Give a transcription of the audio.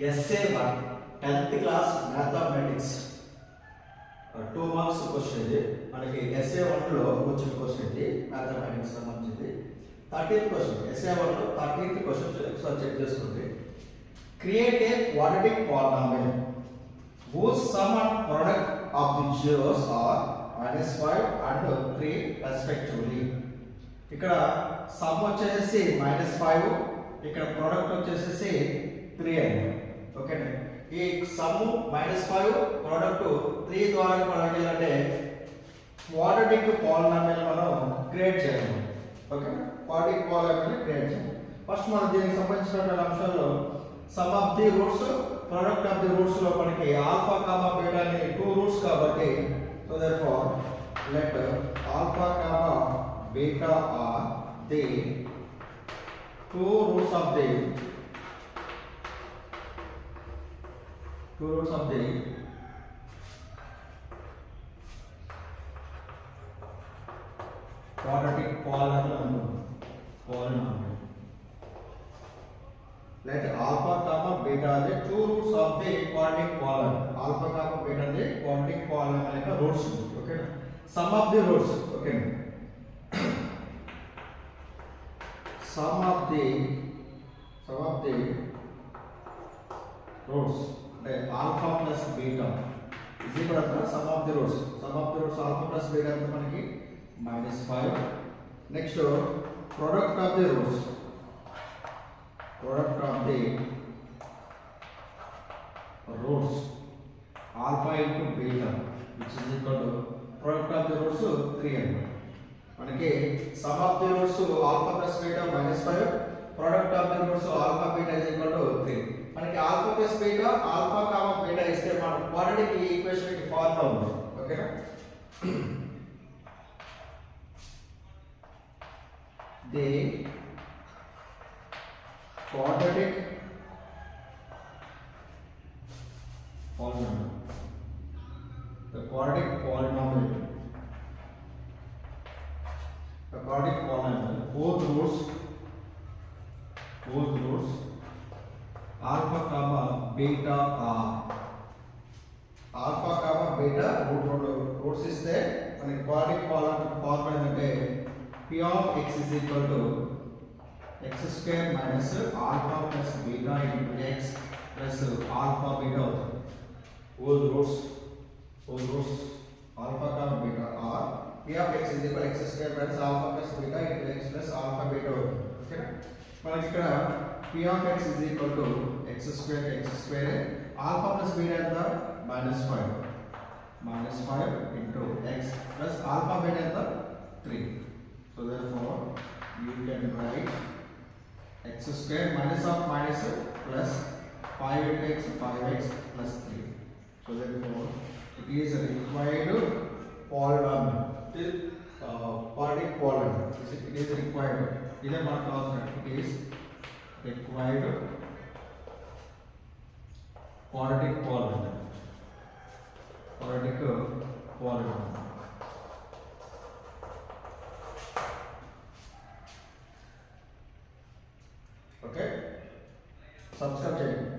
SA1 10th class mathematics 2 marks question ఇది మనకి SA1 లో వచ్చిన క్వశ్చన్ ఇది మ్యాథమెటిక్స్ సంబంధించి 13th క్వశ్చన్ SA1 లో 13th క్వశ్చన్ ఒకసారి చెక్ చేసుకోండి. Create a quadratic polynomial whose sum and product of the zeros are -5 and 3 respectively. ఇక్కడ సమ్ వచ్చేసి -5, ఇక్కడ ప్రొడక్ట్ వచ్చేసి 3 అండి. ఓకేనా, ఈ సమ్ -5 ప్రొడక్ట్ 3 ద్వారా మనం చేయాలంటే క్వాడ్రాటిక్ పాలినామియల్ మనం క్రియేట్ చేయాలి. ఓకేనా, క్వాడ్రాటిక్ పాలినామియల్ క్రియేట్ చేయాలి. ఫస్ట్ మనం దీనికి సంబంధించిన అంశాల్లో sum of the roots, product of the roots లో మనకి ఆల్ఫా కామా బీటా అనే 2 రూట్స్ కాబట్టి so therefore let alpha comma beta are the 2 roots of the quadratic polynomial. Let alpha comma beta the 2 roots of the quadratic polynomial. Alpha comma beta the quadratic polynomial యొక్క roots. Okay, sum of the roots. Okay, sum of the roots like alpha plus beta is equal to sum of the roots. Sum of the roots alpha plus beta అంటే మనకి -5. Next product of the roots alpha into beta which is equal to product of the roots 3 అన్నమాట. మనకి sum of the roots alpha plus beta -5, product of the roots alpha beta is equal to 3. మనకి alpha plus beta alpha comma beta ఇస్తే మనం quadratic equation కి formula ఉంది. ఓకేనా, the quadratic polynomial both roots alpha comma beta are alpha comma beta roots ఇస్తే మనకి quadratic polynomial formula ఏంటంటే p of x is equal to x square minus alpha plus beta into x plus alpha beta అవుతుంది. both roots alpha comma beta are p of x is equal to x square minus alpha plus beta into x plus alpha beta అవుతుంది. ఓకేనా, మనకి ఇక్కడ p of x is equal to x square alpha plus beta ఎంత -5 into x plus alpha beta ఎంత 3. So therefore you can write x square minus of minus plus 5 into x 5x plus 3. So therefore it is a required polynomial. Quadratic polynomial. It is required. Either mark off it is required quadratic polynomial. Okay, subscribe చేయండి.